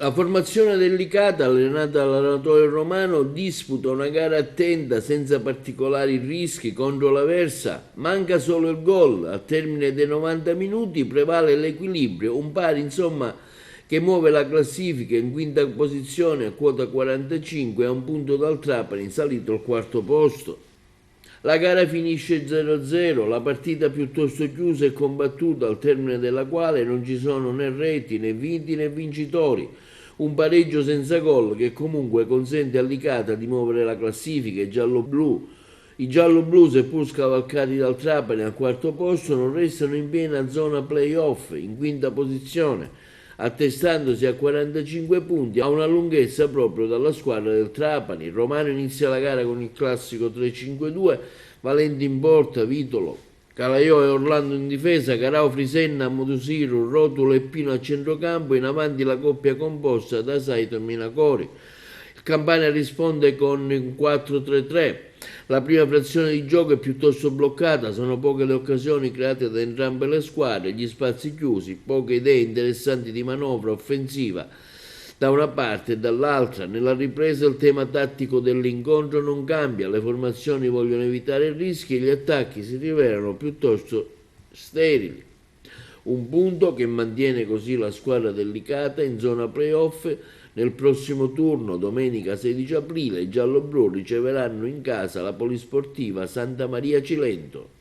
La formazione delicata, allenata dall'allenatore romano, disputa una gara attenta senza particolari rischi contro l'Aversa. Manca solo il gol. Al termine dei 90 minuti prevale l'equilibrio, un pari insomma che muove la classifica in quinta posizione a quota 45 a un punto dal Trapani, salito al quarto posto. La gara finisce 0-0, la partita piuttosto chiusa e combattuta al termine della quale non ci sono né reti né vinti né vincitori. Un pareggio senza gol che comunque consente a Licata di muovere la classifica. I giallo-blu, seppur scavalcati dal Trapani al quarto posto, non restano in piena zona play-off, in quinta posizione, attestandosi a 45 punti, a una lunghezza proprio dalla squadra del Trapani. Il Romano inizia la gara con il classico 3-5-2, Valenti in porta, Vitolo, Calaiò e Orlando in difesa, Carao, Frisenna, Motosiru, Rotulo e Pino a centrocampo, in avanti la coppia composta da Saito e Minacori. Il Campania risponde con il 4-3-3. La prima frazione di gioco è piuttosto bloccata, sono poche le occasioni create da entrambe le squadre, gli spazi chiusi, poche idee interessanti di manovra offensiva da una parte e dall'altra. Nella ripresa il tema tattico dell'incontro non cambia, le formazioni vogliono evitare rischi e gli attacchi si rivelano piuttosto sterili. Un punto che mantiene così la squadra del Licata in zona playoff. Nel prossimo turno, domenica 16 aprile, i gialloblu riceveranno in casa la Polisportiva Santa Maria Cilento.